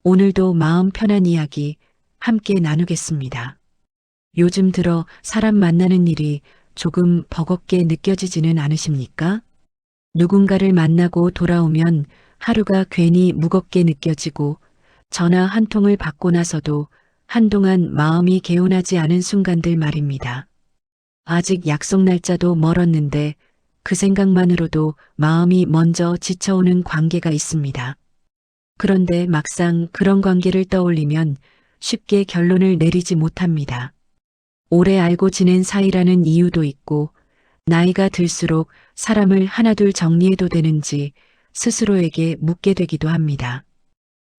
오늘도 마음 편한 이야기 함께 나누겠습니다. 요즘 들어 사람 만나는 일이 조금 버겁게 느껴지지는 않으십니까? 누군가를 만나고 돌아오면 하루가 괜히 무겁게 느껴지고 전화 한 통을 받고 나서도 한동안 마음이 개운하지 않은 순간들 말입니다. 아직 약속 날짜도 멀었는데 그 생각만으로도 마음이 먼저 지쳐오는 관계가 있습니다. 그런데 막상 그런 관계를 떠올리면 쉽게 결론을 내리지 못합니다. 오래 알고 지낸 사이라는 이유도 있고 나이가 들수록 사람을 하나둘 정리해도 되는지 스스로에게 묻게 되기도 합니다.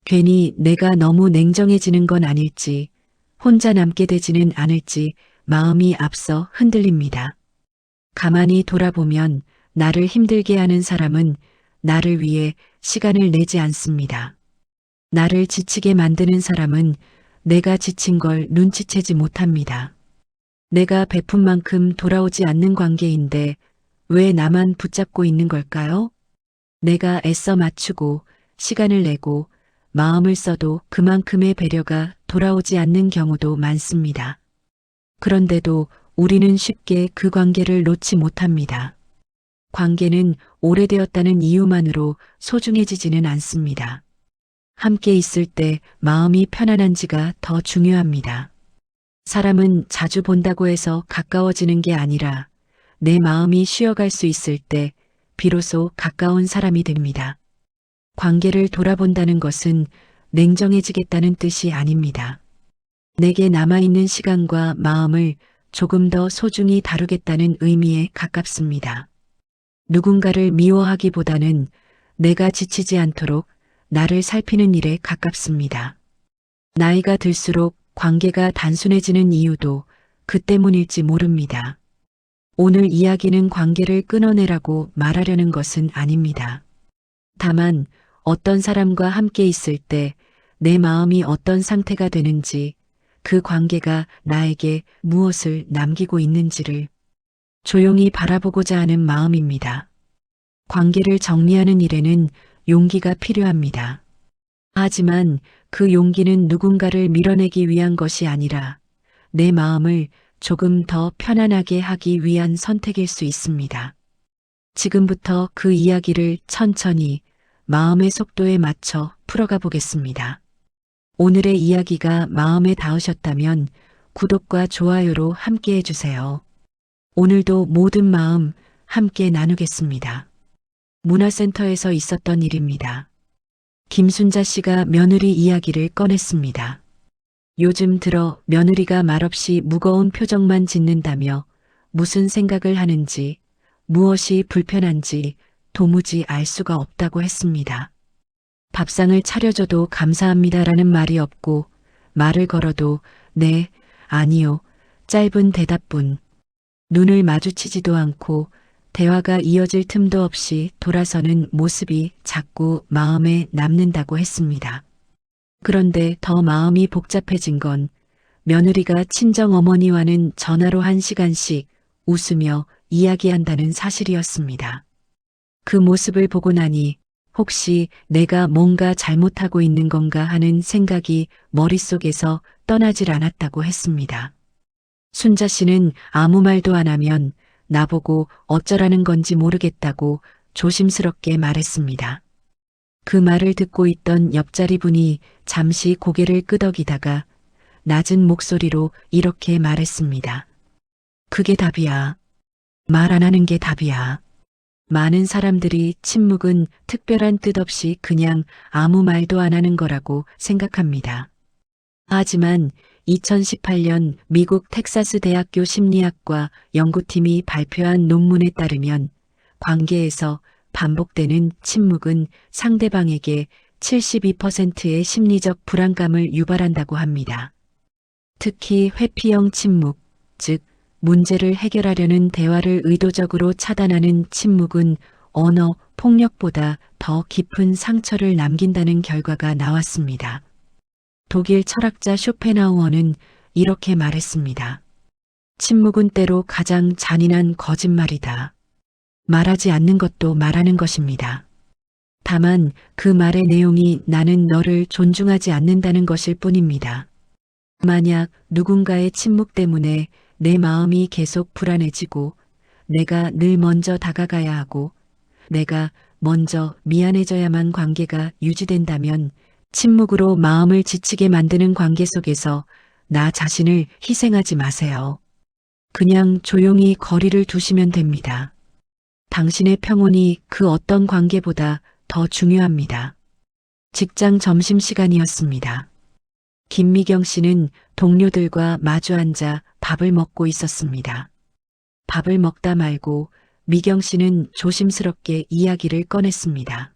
괜히 내가 너무 냉정해지는 건 아닐지, 혼자 남게 되지는 않을지 마음이 앞서 흔들립니다. 가만히 돌아보면 나를 힘들게 하는 사람은 나를 위해 시간을 내지 않습니다. 나를 지치게 만드는 사람은 내가 지친 걸 눈치채지 못합니다. 내가 베푼 만큼 돌아오지 않는 관계인데 왜 나만 붙잡고 있는 걸까요? 내가 애써 맞추고 시간을 내고 마음을 써도 그만큼의 배려가 돌아오지 않는 경우도 많습니다. 그런데도 우리는 쉽게 그 관계를 놓지 못합니다. 관계는 오래되었다는 이유만으로 소중해지지는 않습니다. 함께 있을 때 마음이 편안한지가 더 중요합니다. 사람은 자주 본다고 해서 가까워지는 게 아니라 내 마음이 쉬어갈 수 있을 때 비로소 가까운 사람이 됩니다. 관계를 돌아본다는 것은 냉정해지겠다는 뜻이 아닙니다. 내게 남아있는 시간과 마음을 조금 더 소중히 다루겠다는 의미에 가깝습니다. 누군가를 미워하기보다는 내가 지치지 않도록 나를 살피는 일에 가깝습니다. 나이가 들수록 관계가 단순해지는 이유도 그 때문일지 모릅니다. 오늘 이야기는 관계를 끊어내라고 말하려는 것은 아닙니다. 다만 어떤 사람과 함께 있을 때 내 마음이 어떤 상태가 되는지, 그 관계가 나에게 무엇을 남기고 있는지를 조용히 바라보고자 하는 마음입니다. 관계를 정리하는 일에는 용기가 필요합니다. 하지만 그 용기는 누군가를 밀어내기 위한 것이 아니라 내 마음을 조금 더 편안하게 하기 위한 선택일 수 있습니다. 지금부터 그 이야기를 천천히 마음의 속도에 맞춰 풀어가 보겠습니다. 오늘의 이야기가 마음에 닿으셨다면 구독과 좋아요로 함께 해주세요. 오늘도 모든 마음 함께 나누겠습니다. 문화센터에서 있었던 일입니다. 김순자 씨가 며느리 이야기를 꺼냈습니다. 요즘 들어 며느리가 말없이 무거운 표정만 짓는다며 무슨 생각을 하는지, 무엇이 불편한지 도무지 알 수가 없다고 했습니다. 밥상을 차려줘도 감사합니다라는 말이 없고 말을 걸어도 네, 아니요, 짧은 대답뿐. 눈을 마주치지도 않고 대화가 이어질 틈도 없이 돌아서는 모습이 자꾸 마음에 남는다고 했습니다. 그런데 더 마음이 복잡해진 건 며느리가 친정어머니와는 전화로 1시간씩 웃으며 이야기한다는 사실이었습니다. 그 모습을 보고 나니 혹시 내가 뭔가 잘못하고 있는 건가 하는 생각이 머릿속에서 떠나질 않았다고 했습니다. 순자 씨는 아무 말도 안 하면 나보고 어쩌라는 건지 모르겠다고 조심스럽게 말했습니다. 그 말을 듣고 있던 옆자리 분이 잠시 고개를 끄덕이다가 낮은 목소리로 이렇게 말했습니다. 그게 답이야. 말 안 하는 게 답이야. 많은 사람들이 침묵은 특별한 뜻 없이 그냥 아무 말도 안 하는 거라고 생각합니다. 하지만 2018년 미국 텍사스 대학교 심리학과 연구팀이 발표한 논문에 따르면 관계에서 반복되는 침묵은 상대방에게 72%의 심리적 불안감을 유발한다고 합니다. 특히 회피형 침묵, 즉 문제를 해결하려는 대화를 의도적으로 차단하는 침묵은 언어 폭력보다 더 깊은 상처를 남긴다는 결과가 나왔습니다. 독일 철학자 쇼펜하우어는 이렇게 말했습니다. 침묵은 때로 가장 잔인한 거짓말이다. 말하지 않는 것도 말하는 것입니다. 다만 그 말의 내용이 나는 너를 존중하지 않는다는 것일 뿐입니다. 만약 누군가의 침묵 때문에 내 마음이 계속 불안해지고 내가 늘 먼저 다가가야 하고 내가 먼저 미안해져야만 관계가 유지된다면 침묵으로 마음을 지치게 만드는 관계 속에서 나 자신을 희생하지 마세요. 그냥 조용히 거리를 두시면 됩니다. 당신의 평온이 그 어떤 관계보다 더 중요합니다. 직장 점심시간이었습니다. 김미경 씨는 동료들과 마주 앉아 밥을 먹고 있었습니다. 밥을 먹다 말고 미경 씨는 조심스럽게 이야기를 꺼냈습니다.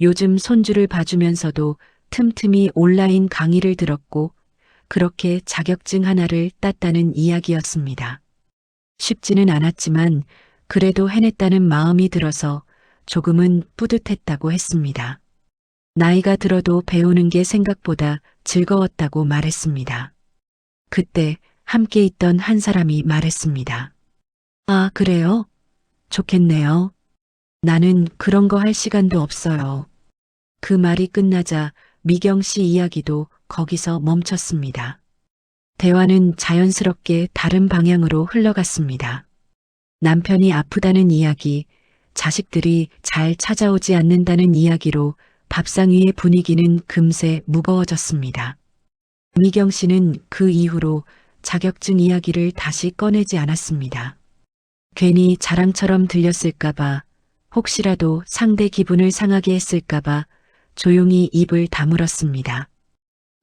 요즘 손주를 봐주면서도 틈틈이 온라인 강의를 들었고 그렇게 자격증 하나를 땄다는 이야기였습니다. 쉽지는 않았지만 그래도 해냈다는 마음이 들어서 조금은 뿌듯했다고 했습니다. 나이가 들어도 배우는 게 생각보다 즐거웠다고 말했습니다. 그때 함께 있던 한 사람이 말했습니다. 아, 그래요? 좋겠네요. 나는 그런 거 할 시간도 없어요. 그 말이 끝나자 미경 씨 이야기도 거기서 멈췄습니다. 대화는 자연스럽게 다른 방향으로 흘러갔습니다. 남편이 아프다는 이야기, 자식들이 잘 찾아오지 않는다는 이야기로 밥상 위의 분위기는 금세 무거워졌습니다. 미경 씨는 그 이후로 자격증 이야기를 다시 꺼내지 않았습니다. 괜히 자랑처럼 들렸을까봐, 혹시라도 상대 기분을 상하게 했을까봐 조용히 입을 다물었습니다.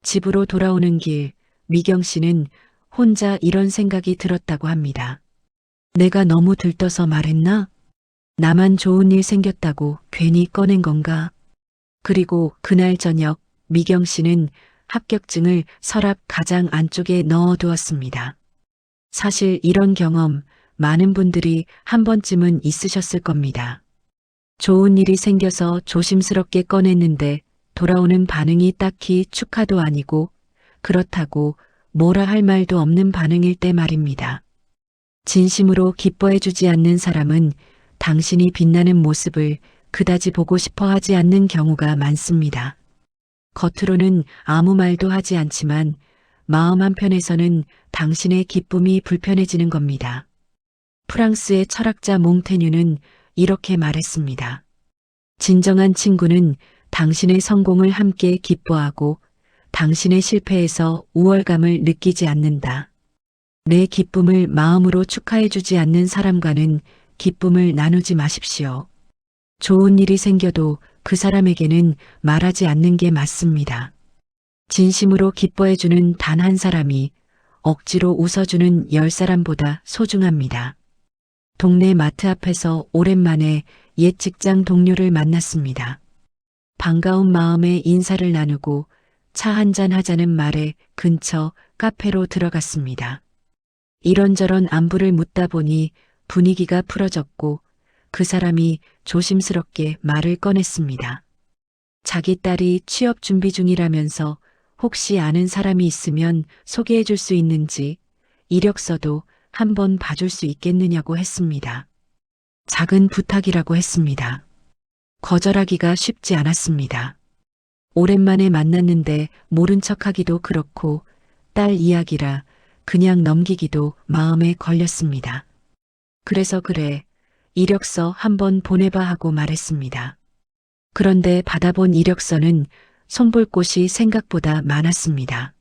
집으로 돌아오는 길, 미경 씨는 혼자 이런 생각이 들었다고 합니다. 내가 너무 들떠서 말했나? 나만 좋은 일 생겼다고 괜히 꺼낸 건가? 그리고 그날 저녁 미경 씨는 합격증을 서랍 가장 안쪽에 넣어두었습니다. 사실 이런 경험 많은 분들이 한 번쯤은 있으셨을 겁니다. 좋은 일이 생겨서 조심스럽게 꺼냈는데 돌아오는 반응이 딱히 축하도 아니고 그렇다고 뭐라 할 말도 없는 반응일 때 말입니다. 진심으로 기뻐해주지 않는 사람은 당신이 빛나는 모습을 그다지 보고 싶어 하지 않는 경우가 많습니다. 겉으로는 아무 말도 하지 않지만 마음 한편에서는 당신의 기쁨이 불편해지는 겁니다. 프랑스의 철학자 몽테뉴는 이렇게 말했습니다. 진정한 친구는 당신의 성공을 함께 기뻐하고 당신의 실패에서 우월감을 느끼지 않는다. 내 기쁨을 마음으로 축하해주지 않는 사람과는 기쁨을 나누지 마십시오. 좋은 일이 생겨도 그 사람에게는 말하지 않는 게 맞습니다. 진심으로 기뻐해주는 단 한 사람이 억지로 웃어주는 10사람보다 소중합니다. 동네 마트 앞에서 오랜만에 옛 직장 동료를 만났습니다. 반가운 마음에 인사를 나누고 차 한잔 하자는 말에 근처 카페로 들어갔습니다. 이런저런 안부를 묻다 보니 분위기가 풀어졌고 그 사람이 조심스럽게 말을 꺼냈습니다. 자기 딸이 취업 준비 중이라면서 혹시 아는 사람이 있으면 소개해 줄 수 있는지 이력서도 한번 봐줄 수 있겠느냐고 했습니다. 작은 부탁이라고 했습니다. 거절하기가 쉽지 않았습니다. 오랜만에 만났는데 모른 척하기도 그렇고 딸 이야기라 그냥 넘기기도 마음에 걸렸습니다. 그래서 그래, 이력서 한번 보내봐 하고 말했습니다. 그런데 받아본 이력서는 손볼 곳이 생각보다 많았습니다.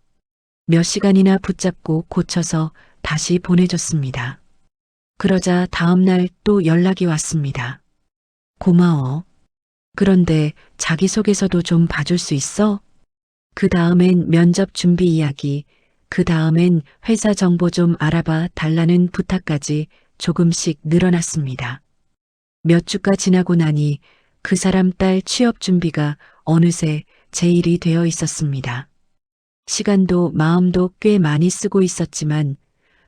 몇 시간이나 붙잡고 고쳐서 다시 보내줬습니다. 그러자 다음날 또 연락이 왔습니다. 고마워. 그런데 자기소개서도 좀 봐줄 수 있어? 그 다음엔 면접 준비 이야기, 그 다음엔 회사 정보 좀 알아봐 달라는 부탁까지 조금씩 늘어났습니다. 몇 주가 지나고 나니 그 사람 딸 취업 준비가 어느새 제 일이 되어 있었습니다. 시간도 마음도 꽤 많이 쓰고 있었지만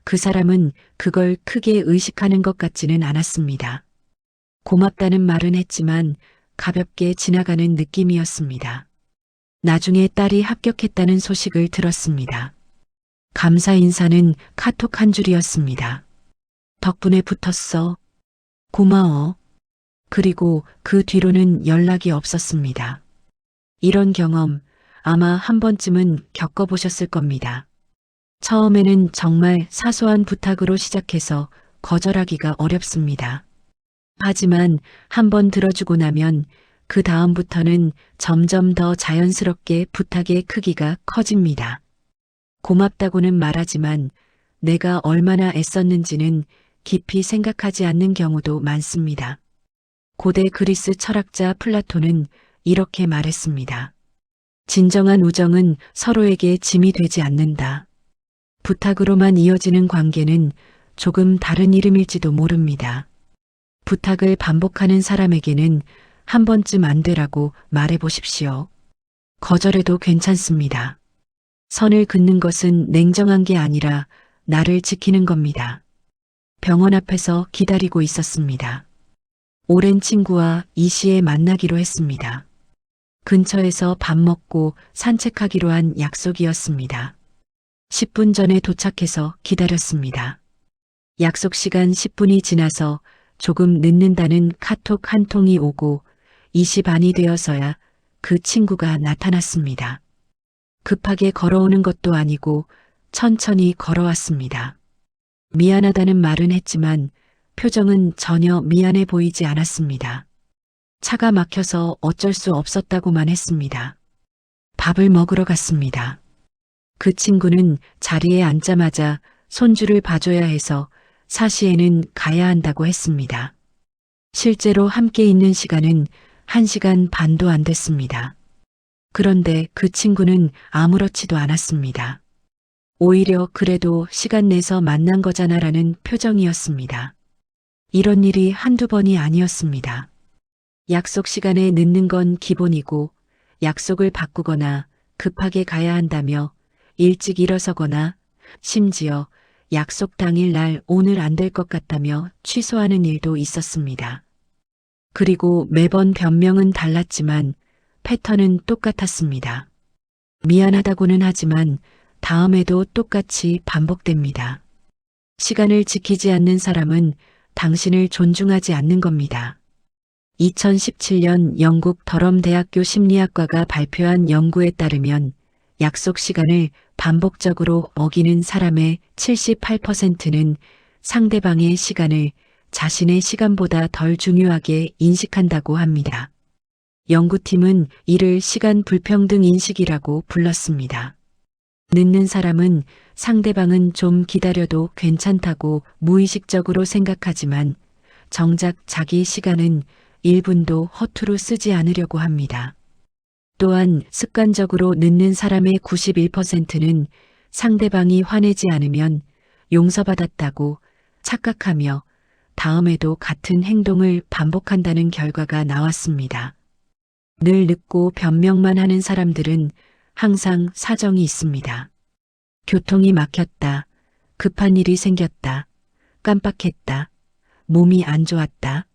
그 사람은 그걸 크게 의식하는 것 같지는 않았습니다. 고맙다는 말은 했지만 가볍게 지나가는 느낌이었습니다. 나중에 딸이 합격했다는 소식을 들었습니다. 감사 인사는 카톡 한 줄이었습니다. 덕분에 붙었어. 고마워. 그리고 그 뒤로는 연락이 없었습니다. 이런 경험 아마 한 번쯤은 겪어보셨을 겁니다. 처음에는 정말 사소한 부탁으로 시작해서 거절하기가 어렵습니다. 하지만 한 번 들어주고 나면 그 다음부터는 점점 더 자연스럽게 부탁의 크기가 커집니다. 고맙다고는 말하지만 내가 얼마나 애썼는지는 깊이 생각하지 않는 경우도 많습니다. 고대 그리스 철학자 플라톤은 이렇게 말했습니다. 진정한 우정은 서로에게 짐이 되지 않는다. 부탁으로만 이어지는 관계는 조금 다른 이름일지도 모릅니다. 부탁을 반복하는 사람에게는 한 번쯤 안 되라고 말해 보십시오. 거절해도 괜찮습니다. 선을 긋는 것은 냉정한 게 아니라 나를 지키는 겁니다. 병원 앞에서 기다리고 있었습니다. 오랜 친구와 이 시에 만나기로 했습니다. 근처에서 밥 먹고 산책하기로 한 약속이었습니다. 10분 전에 도착해서 기다렸습니다. 약속 시간 10분이 지나서 조금 늦는다는 카톡 한 통이 오고 2시 반이 되어서야 그 친구가 나타났습니다. 급하게 걸어오는 것도 아니고 천천히 걸어왔습니다. 미안하다는 말은 했지만 표정은 전혀 미안해 보이지 않았습니다. 차가 막혀서 어쩔 수 없었다고만 했습니다. 밥을 먹으러 갔습니다. 그 친구는 자리에 앉자마자 손주를 봐줘야 해서 4시에는 가야 한다고 했습니다. 실제로 함께 있는 시간은 1시간 반도 안 됐습니다. 그런데 그 친구는 아무렇지도 않았습니다. 오히려 그래도 시간 내서 만난 거잖아라는 표정이었습니다. 이런 일이 한두 번이 아니었습니다. 약속 시간에 늦는 건 기본이고 약속을 바꾸거나 급하게 가야 한다며 일찍 일어서거나 심지어 약속 당일 날 오늘 안 될 것 같다며 취소하는 일도 있었습니다. 그리고 매번 변명은 달랐지만 패턴은 똑같았습니다. 미안하다고는 하지만 다음에도 똑같이 반복됩니다. 시간을 지키지 않는 사람은 당신을 존중하지 않는 겁니다. 2017년 영국 더럼 대학교 심리학과가 발표한 연구에 따르면 약속 시간을 반복적으로 어기는 사람의 78%는 상대방의 시간을 자신의 시간보다 덜 중요하게 인식한다고 합니다. 연구팀은 이를 시간 불평등 인식이라고 불렀습니다. 늦는 사람은 상대방은 좀 기다려도 괜찮다고 무의식적으로 생각하지만 정작 자기 시간은 1분도 허투루 쓰지 않으려고 합니다. 또한 습관적으로 늦는 사람의 91%는 상대방이 화내지 않으면 용서받았다고 착각하며 다음에도 같은 행동을 반복한다는 결과가 나왔습니다. 늘 늦고 변명만 하는 사람들은 항상 사정이 있습니다. 교통이 막혔다. 급한 일이 생겼다. 깜빡했다. 몸이 안 좋았다.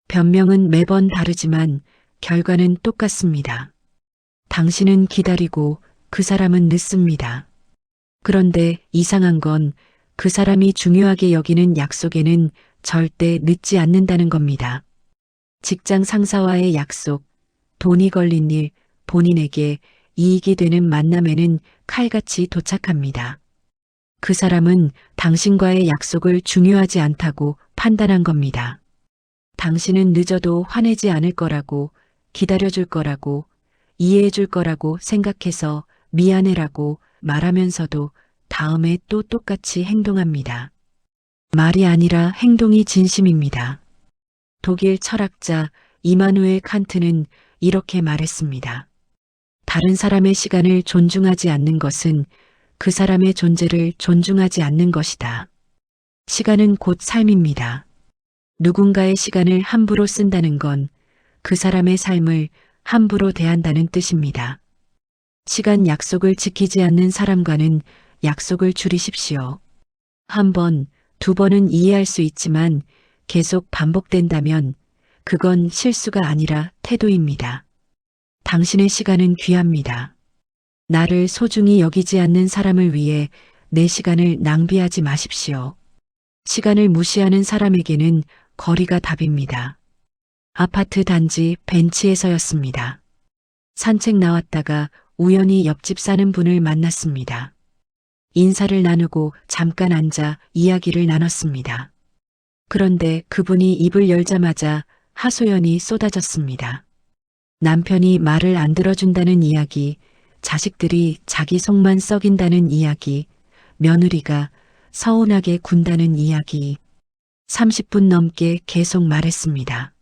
변명은 매번 다르지만 결과는 똑같습니다. 당신은 기다리고 그 사람은 늦습니다. 그런데 이상한 건 그 사람이 중요하게 여기는 약속에는 절대 늦지 않는다는 겁니다. 직장 상사와의 약속, 돈이 걸린 일, 본인에게 이익이 되는 만남에는 칼같이 도착합니다. 그 사람은 당신과의 약속을 중요하지 않다고 판단한 겁니다. 당신은 늦어도 화내지 않을 거라고, 기다려줄 거라고, 이해해줄 거라고 생각해서 미안해라고 말하면서도 다음에 또 똑같이 행동합니다. 말이 아니라 행동이 진심입니다. 독일 철학자 이마누엘 칸트는 이렇게 말했습니다. 다른 사람의 시간을 존중하지 않는 것은 그 사람의 존재를 존중하지 않는 것이다. 시간은 곧 삶입니다. 누군가의 시간을 함부로 쓴다는 건 그 사람의 삶을 함부로 대한다는 뜻입니다. 시간 약속을 지키지 않는 사람과는 약속을 줄이십시오. 한 번, 두 번은 이해할 수 있지만 계속 반복된다면 그건 실수가 아니라 태도입니다. 당신의 시간은 귀합니다. 나를 소중히 여기지 않는 사람을 위해 내 시간을 낭비하지 마십시오. 시간을 무시하는 사람에게는 거리가 답입니다. 아파트 단지 벤치에서였습니다. 산책 나왔다가 우연히 옆집 사는 분을 만났습니다. 인사를 나누고 잠깐 앉아 이야기를 나눴습니다. 그런데 그분이 입을 열자마자 하소연이 쏟아졌습니다. 남편이 말을 안 들어준다는 이야기, 자식들이 자기 속만 썩인다는 이야기, 며느리가 서운하게 군다는 이야기. 30분 넘게 계속 말했습니다.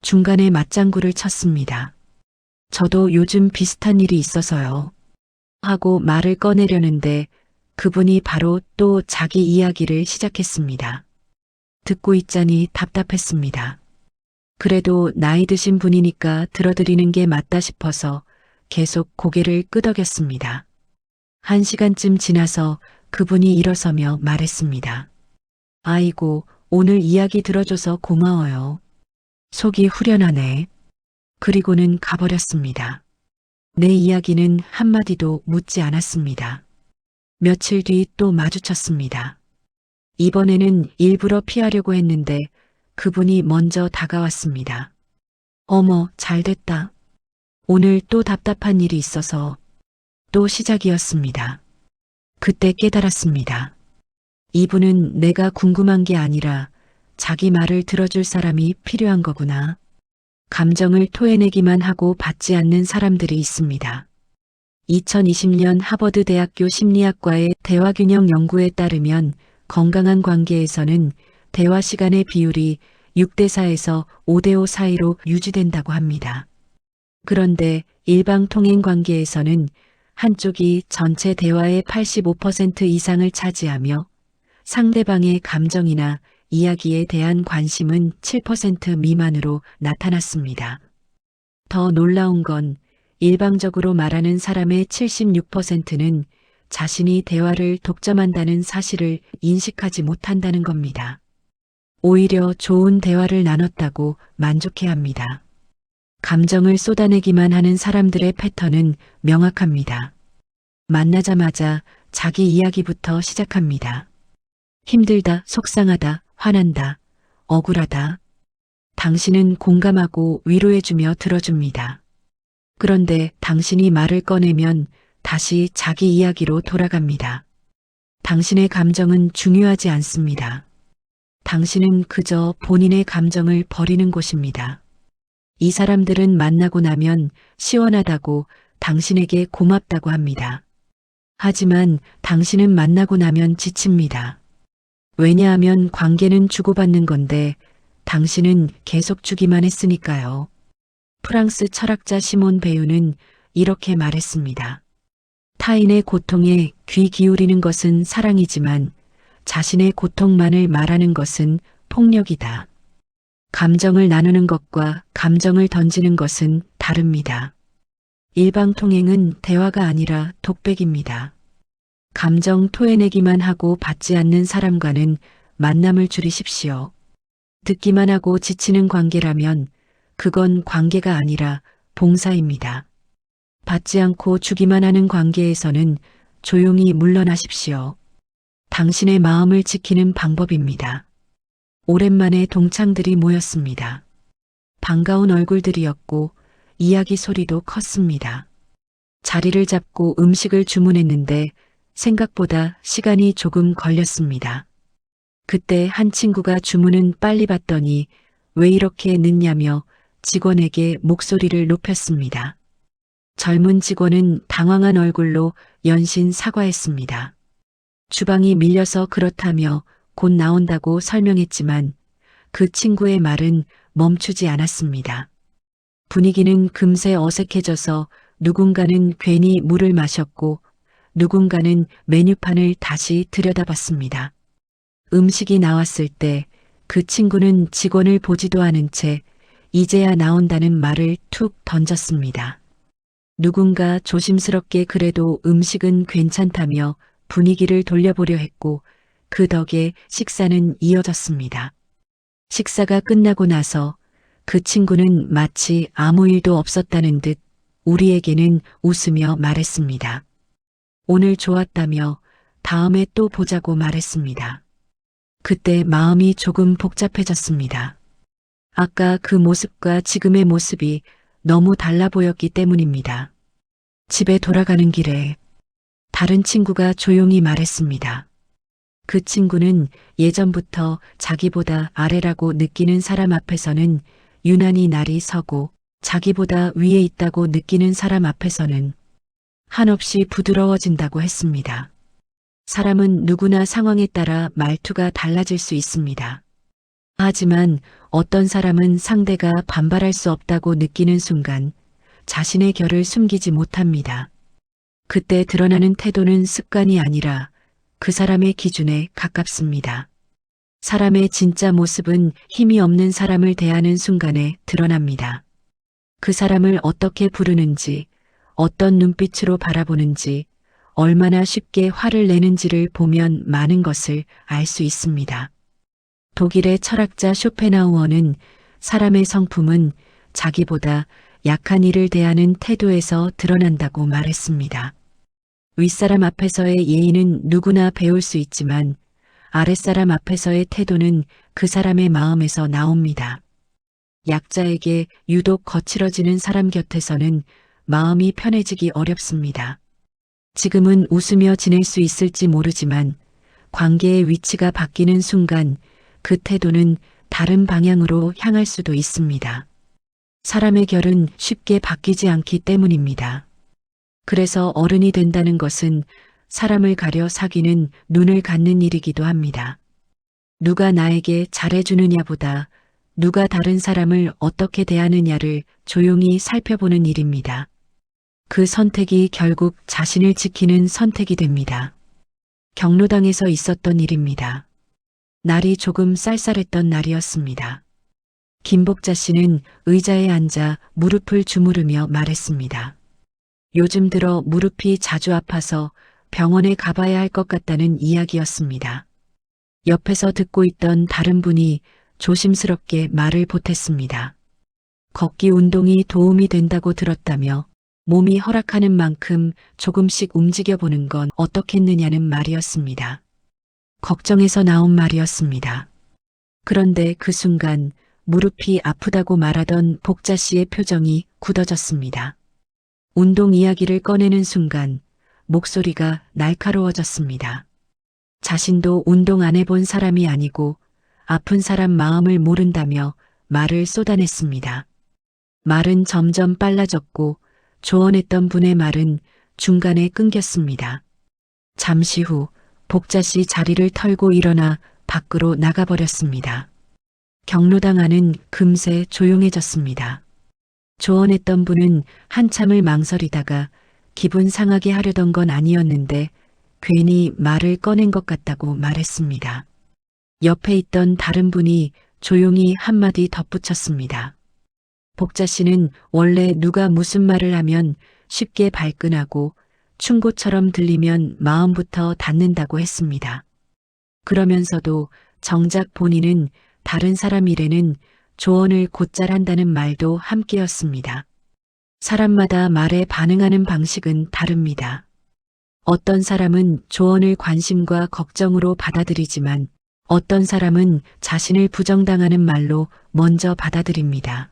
중간에 맞장구를 쳤습니다. 저도 요즘 비슷한 일이 있어서요. 하고 말을 꺼내려는데 그분이 바로 또 자기 이야기를 시작했습니다. 듣고 있자니 답답했습니다. 그래도 나이 드신 분이니까 들어드리는 게 맞다 싶어서 계속 고개를 끄덕였습니다. 1시간쯤 지나서 그분이 일어서며 말했습니다. 아이고, 오늘 이야기 들어줘서 고마워요. 속이 후련하네. 그리고는 가버렸습니다. 내 이야기는 한마디도 묻지 않았습니다. 며칠 뒤 또 마주쳤습니다. 이번에는 일부러 피하려고 했는데 그분이 먼저 다가왔습니다. 어머, 잘됐다. 오늘 또 답답한 일이 있어서. 또 시작이었습니다. 그때 깨달았습니다. 이분은 내가 궁금한 게 아니라 자기 말을 들어줄 사람이 필요한 거구나. 감정을 토해내기만 하고 받지 않는 사람들이 있습니다. 2020년 하버드 대학교 심리학과의 대화균형 연구에 따르면 건강한 관계에서는 대화 시간의 비율이 6대4에서 5대5 사이로 유지된다고 합니다. 그런데 일방 통행 관계에서는 한쪽이 전체 대화의 85% 이상을 차지하며 상대방의 감정이나 이야기에 대한 관심은 7% 미만으로 나타났습니다. 더 놀라운 건 일방적으로 말하는 사람의 76%는 자신이 대화를 독점한다는 사실을 인식하지 못한다는 겁니다. 오히려 좋은 대화를 나눴다고 만족해합니다. 감정을 쏟아내기만 하는 사람들의 패턴은 명확합니다. 만나자마자 자기 이야기부터 시작합니다. 힘들다, 속상하다, 화난다, 억울하다. 당신은 공감하고 위로해주며 들어줍니다. 그런데 당신이 말을 꺼내면 다시 자기 이야기로 돌아갑니다. 당신의 감정은 중요하지 않습니다. 당신은 그저 본인의 감정을 버리는 곳입니다. 이 사람들은 만나고 나면 시원하다고 당신에게 고맙다고 합니다. 하지만 당신은 만나고 나면 지칩니다. 왜냐하면 관계는 주고받는 건데 당신은 계속 주기만 했으니까요. 프랑스 철학자 시몬 베유는 이렇게 말했습니다. 타인의 고통에 귀 기울이는 것은 사랑이지만 자신의 고통만을 말하는 것은 폭력이다. 감정을 나누는 것과 감정을 던지는 것은 다릅니다. 일방통행은 대화가 아니라 독백입니다. 감정 토해내기만 하고 받지 않는 사람과는 만남을 줄이십시오. 듣기만 하고 지치는 관계라면 그건 관계가 아니라 봉사입니다. 받지 않고 주기만 하는 관계에서는 조용히 물러나십시오. 당신의 마음을 지키는 방법입니다. 오랜만에 동창들이 모였습니다. 반가운 얼굴들이었고 이야기 소리도 컸습니다. 자리를 잡고 음식을 주문했는데 생각보다 시간이 조금 걸렸습니다. 그때 한 친구가 주문은 빨리 받더니 왜 이렇게 늦냐며 직원에게 목소리를 높였습니다. 젊은 직원은 당황한 얼굴로 연신 사과했습니다. 주방이 밀려서 그렇다며 곧 나온다고 설명했지만 그 친구의 말은 멈추지 않았습니다. 분위기는 금세 어색해져서 누군가는 괜히 물을 마셨고 누군가는 메뉴판을 다시 들여다봤습니다. 음식이 나왔을 때 그 친구는 직원을 보지도 않은 채 이제야 나온다는 말을 툭 던졌습니다. 누군가 조심스럽게 그래도 음식은 괜찮다며 분위기를 돌려보려 했고 그 덕에 식사는 이어졌습니다. 식사가 끝나고 나서 그 친구는 마치 아무 일도 없었다는 듯 우리에게는 웃으며 말했습니다. 오늘 좋았다며 다음에 또 보자고 말했습니다. 그때 마음이 조금 복잡해졌습니다. 아까 그 모습과 지금의 모습이 너무 달라 보였기 때문입니다. 집에 돌아가는 길에 다른 친구가 조용히 말했습니다. 그 친구는 예전부터 자기보다 아래라고 느끼는 사람 앞에서는 유난히 날이 서고 자기보다 위에 있다고 느끼는 사람 앞에서는 한없이 부드러워진다고 했습니다. 사람은 누구나 상황에 따라 말투가 달라질 수 있습니다. 하지만 어떤 사람은 상대가 반발할 수 없다고 느끼는 순간 자신의 결을 숨기지 못합니다. 그때 드러나는 태도는 습관이 아니라 그 사람의 기준에 가깝습니다. 사람의 진짜 모습은 힘이 없는 사람을 대하는 순간에 드러납니다. 그 사람을 어떻게 부르는지, 어떤 눈빛으로 바라보는지, 얼마나 쉽게 화를 내는지를 보면 많은 것을 알 수 있습니다. 독일의 철학자 쇼펜하우어는 사람의 성품은 자기보다 약한 이를 대하는 태도에서 드러난다고 말했습니다. 윗사람 앞에서의 예의는 누구나 배울 수 있지만 아랫사람 앞에서의 태도는 그 사람의 마음에서 나옵니다. 약자에게 유독 거칠어지는 사람 곁에서는 마음이 편해지기 어렵습니다. 지금은 웃으며 지낼 수 있을지 모르지만 관계의 위치가 바뀌는 순간 그 태도는 다른 방향으로 향할 수도 있습니다. 사람의 결은 쉽게 바뀌지 않기 때문입니다. 그래서 어른이 된다는 것은 사람을 가려 사귀는 눈을 갖는 일이기도 합니다. 누가 나에게 잘해주느냐보다 누가 다른 사람을 어떻게 대하느냐를 조용히 살펴보는 일입니다. 그 선택이 결국 자신을 지키는 선택이 됩니다. 경로당에서 있었던 일입니다. 날이 조금 쌀쌀했던 날이었습니다. 김복자 씨는 의자에 앉아 무릎을 주무르며 말했습니다. 요즘 들어 무릎이 자주 아파서 병원에 가봐야 할 것 같다는 이야기였습니다. 옆에서 듣고 있던 다른 분이 조심스럽게 말을 보탰습니다. 걷기 운동이 도움이 된다고 들었다며 몸이 허락하는 만큼 조금씩 움직여보는 건 어떻겠느냐는 말이었습니다. 걱정해서 나온 말이었습니다. 그런데 그 순간 무릎이 아프다고 말하던 복자 씨의 표정이 굳어졌습니다. 운동 이야기를 꺼내는 순간 목소리가 날카로워졌습니다. 자신도 운동 안 해본 사람이 아니고 아픈 사람 마음을 모른다며 말을 쏟아냈습니다. 말은 점점 빨라졌고 조언했던 분의 말은 중간에 끊겼습니다. 잠시 후 복자 씨 자리를 털고 일어나 밖으로 나가버렸습니다. 경로당 안은 금세 조용해졌습니다. 조언했던 분은 한참을 망설이다가 기분 상하게 하려던 건 아니었는데 괜히 말을 꺼낸 것 같다고 말했습니다. 옆에 있던 다른 분이 조용히 한마디 덧붙였습니다. 복자 씨는 원래 누가 무슨 말을 하면 쉽게 발끈하고 충고처럼 들리면 마음부터 닫는다고 했습니다. 그러면서도 정작 본인은 다른 사람 일에는 조언을 곧잘 한다는 말도 함께였습니다. 사람마다 말에 반응하는 방식은 다릅니다. 어떤 사람은 조언을 관심과 걱정으로 받아들이지만 어떤 사람은 자신을 부정당하는 말로 먼저 받아들입니다.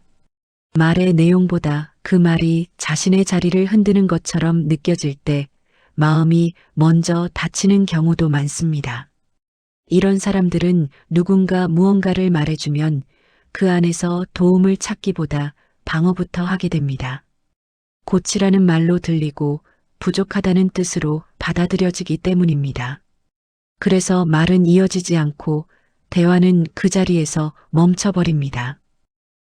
말의 내용보다 그 말이 자신의 자리를 흔드는 것처럼 느껴질 때 마음이 먼저 다치는 경우도 많습니다. 이런 사람들은 누군가 무언가를 말해주면 그 안에서 도움을 찾기보다 방어부터 하게 됩니다. 고치라는 말로 들리고 부족하다는 뜻으로 받아들여지기 때문입니다. 그래서 말은 이어지지 않고 대화는 그 자리에서 멈춰버립니다.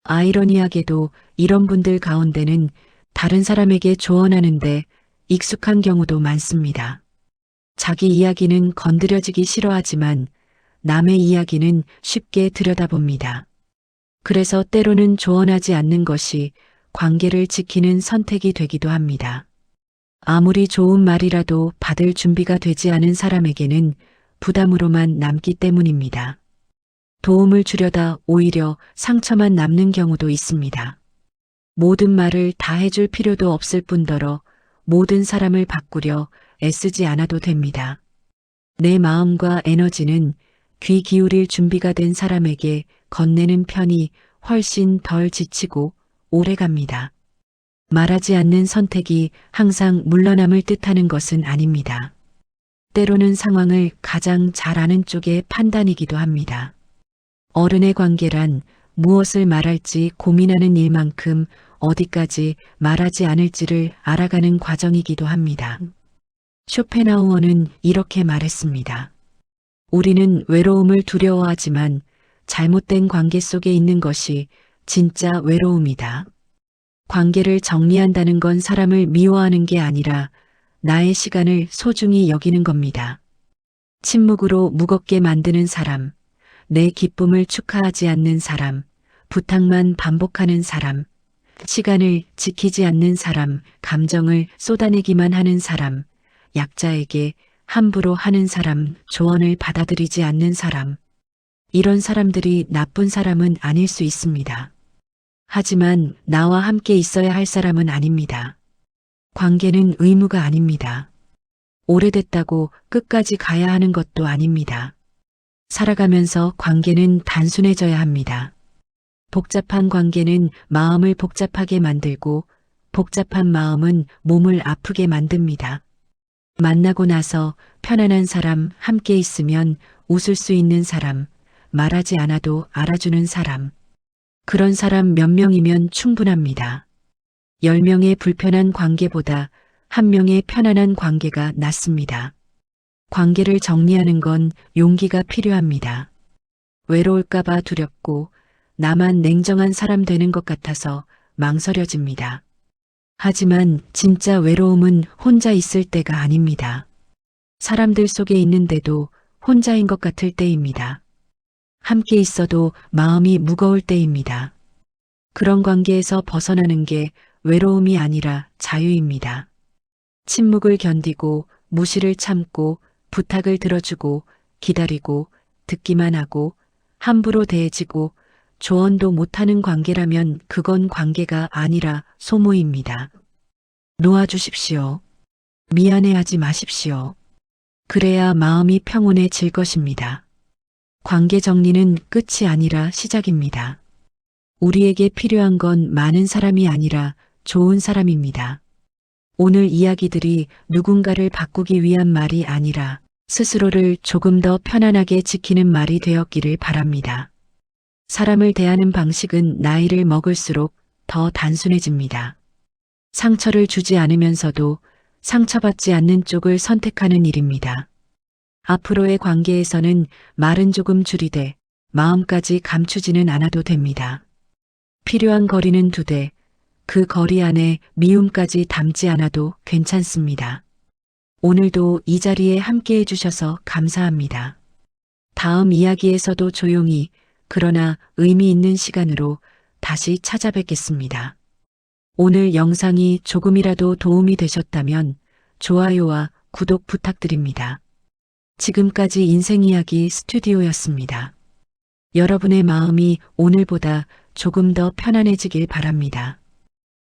아이러니하게도 이런 분들 가운데는 다른 사람에게 조언하는데 익숙한 경우도 많습니다. 자기 이야기는 건드려지기 싫어하지만 남의 이야기는 쉽게 들여다봅니다. 그래서 때로는 조언하지 않는 것이 관계를 지키는 선택이 되기도 합니다. 아무리 좋은 말이라도 받을 준비가 되지 않은 사람에게는 부담으로만 남기 때문입니다. 도움을 주려다 오히려 상처만 남는 경우도 있습니다. 모든 말을 다 해줄 필요도 없을 뿐더러 모든 사람을 바꾸려 애쓰지 않아도 됩니다. 내 마음과 에너지는 귀 기울일 준비가 된 사람에게 건네는 편이 훨씬 덜 지치고 오래 갑니다. 말하지 않는 선택이 항상 물러남을 뜻하는 것은 아닙니다. 때로는 상황을 가장 잘 아는 쪽의 판단이기도 합니다. 어른의 관계란 무엇을 말할지 고민하는 일만큼 어디까지 말하지 않을지를 알아가는 과정이기도 합니다. 쇼펜하우어는 이렇게 말했습니다. 우리는 외로움을 두려워하지만 잘못된 관계 속에 있는 것이 진짜 외로움이다. 관계를 정리한다는 건 사람을 미워하는 게 아니라 나의 시간을 소중히 여기는 겁니다. 침묵으로 무겁게 만드는 사람, 내 기쁨을 축하하지 않는 사람, 부탁만 반복하는 사람, 시간을 지키지 않는 사람, 감정을 쏟아내기만 하는 사람, 약자에게 함부로 하는 사람, 조언을 받아들이지 않는 사람. 이런 사람들이 나쁜 사람은 아닐 수 있습니다. 하지만 나와 함께 있어야 할 사람은 아닙니다. 관계는 의무가 아닙니다. 오래됐다고 끝까지 가야 하는 것도 아닙니다. 살아가면서 관계는 단순해져야 합니다. 복잡한 관계는 마음을 복잡하게 만들고 복잡한 마음은 몸을 아프게 만듭니다. 만나고 나서 편안한 사람, 함께 있으면 웃을 수 있는 사람, 말하지 않아도 알아주는 사람. 그런 사람 몇 명이면 충분합니다. 10명의 불편한 관계보다 1명의 편안한 관계가 낫습니다. 관계를 정리하는 건 용기가 필요합니다. 외로울까봐 두렵고 나만 냉정한 사람 되는 것 같아서 망설여집니다. 하지만 진짜 외로움은 혼자 있을 때가 아닙니다. 사람들 속에 있는데도 혼자인 것 같을 때입니다. 함께 있어도 마음이 무거울 때입니다. 그런 관계에서 벗어나는 게 외로움이 아니라 자유입니다. 침묵을 견디고 무시를 참고 부탁을 들어주고 기다리고 듣기만 하고 함부로 대해지고 조언도 못하는 관계라면 그건 관계가 아니라 소모입니다. 놓아주십시오. 미안해하지 마십시오. 그래야 마음이 평온해질 것입니다. 관계 정리는 끝이 아니라 시작입니다. 우리에게 필요한 건 많은 사람이 아니라 좋은 사람입니다. 오늘 이야기들이 누군가를 바꾸기 위한 말이 아니라 스스로를 조금 더 편안하게 지키는 말이 되었기를 바랍니다. 사람을 대하는 방식은 나이를 먹을수록 더 단순해집니다. 상처를 주지 않으면서도 상처받지 않는 쪽을 선택하는 일입니다. 앞으로의 관계에서는 말은 조금 줄이되 마음까지 감추지는 않아도 됩니다. 필요한 거리는 두되 그 거리 안에 미움까지 담지 않아도 괜찮습니다. 오늘도 이 자리에 함께 해주셔서 감사합니다. 다음 이야기에서도 조용히 그러나 의미 있는 시간으로 다시 찾아뵙겠습니다. 오늘 영상이 조금이라도 도움이 되셨다면 좋아요와 구독 부탁드립니다. 지금까지 인생이야기 스튜디오였습니다. 여러분의 마음이 오늘보다 조금 더 편안해지길 바랍니다.